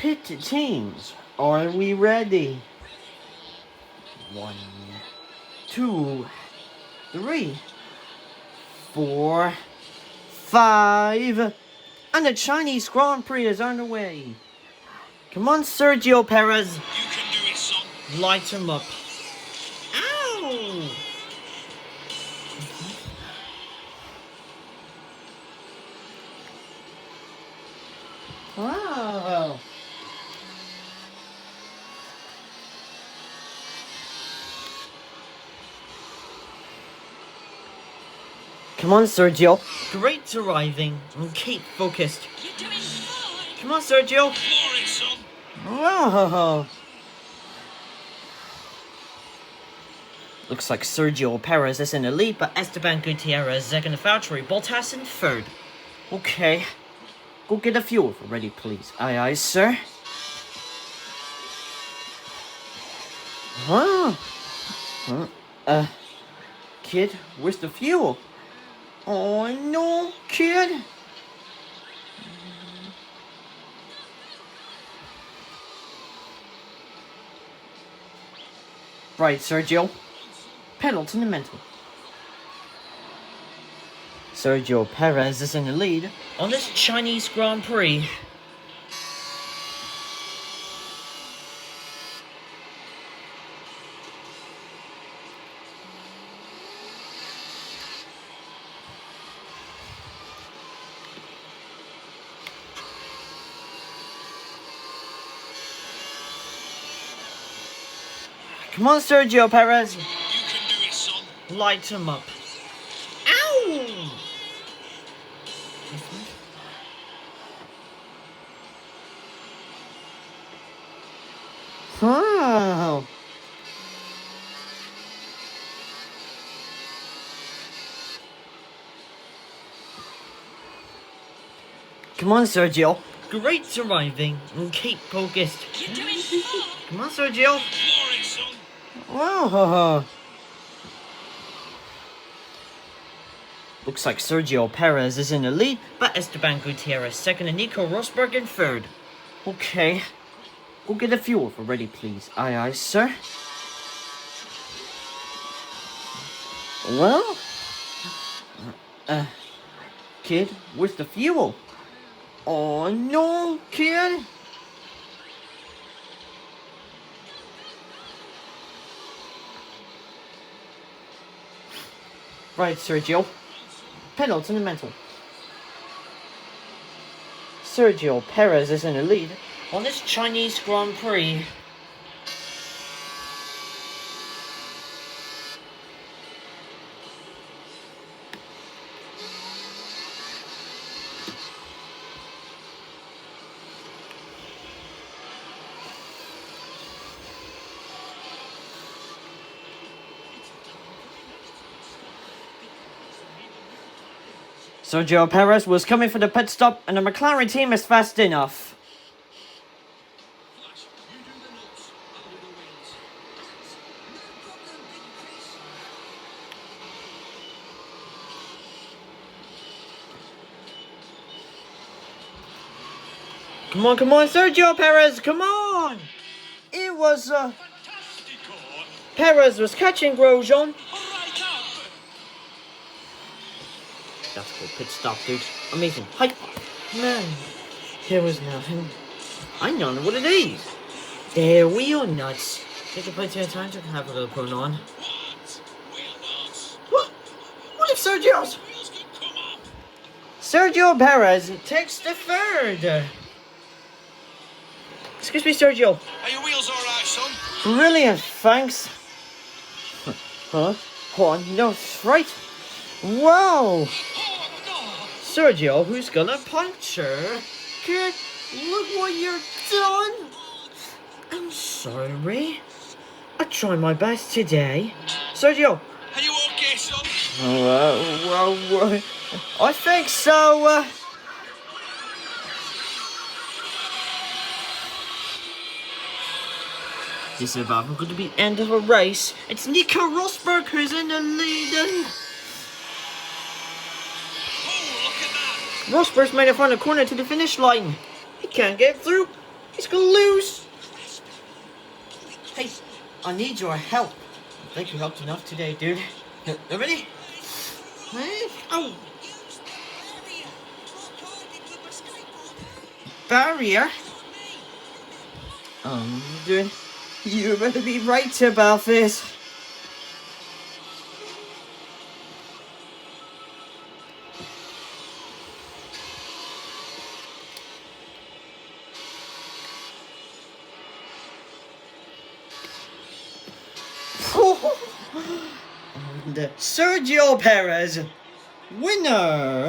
Pit teams, are we ready? 1, 2, 3, 4, 5, and the Chinese Grand Prix is underway. Come on, Sergio Perez. You can do it, son. Light him up. Ow! Wow. Come on, Sergio. Great driving and keep focused. You're doing fine. Come on, Sergio. Glory, son. Wow. Looks like Sergio Perez is in the lead, but Esteban Gutierrez second, Valtteri Bottas in third. Okay. Go get the fuel ready, please. Aye, aye, sir. Huh? Kid, where's the fuel? Oh, no, kid. Right, Sergio. Pedal to the metal. Sergio Perez is in the lead on this Chinese Grand Prix. Come on, Sergio Perez. You can do it, son. Light him up. Ow! Wow. Come on, Sergio. Great driving and keep focused. You're doing fine. Come on, Sergio. Glory, son. Wow. Looks like Sergio Perez is in the lead, but Esteban Gutierrez second and Nico Rosberg in third. Okay. Go get the fuel ready, please. Aye, aye, sir. Well? Kid, where's the fuel? Oh, no, kid. Right, Sergio. Pedal to the metal. Sergio Perez is in the lead on this Chinese Grand Prix. Sergio Perez was coming for the pit stop, and the McLaren team is fast enough. Flash, you do the nuts. I'll do the wheels. No problem, Big Chris. Come on, Sergio Perez, come on! It was, Fantastico. Perez was catching Grosjean. Right up. That's a good pit stop, dude. Amazing. Hi. Man, there was nothing. I don't know what it is. They're wheel nuts. Take a plenty of time to have a little put on. What? Wheel nuts. What if Sergio's? Wheels can come up. Sergio Perez takes the third. Excuse me, Sergio. Are your wheels all right, son? Brilliant, thanks. Huh? Oh, no, right. Wow. Oh, no. Sergio, who's gonna puncture? Kid, look what you've done. I'm sorry. I tried my best today. Sergio. Are you okay, son? Well, I think so. This is about going to be the end of a race. It's Nico Rosberg who's in the lead. Oh, look at that. Rosberg's made it from the corner to the finish line. He can't get through. He's gonna lose. Hey, I need your help. I think you helped enough today, dude. You ready? Hey? Oh, barrier? Dude, you better be right about this. And Sergio Perez, winner.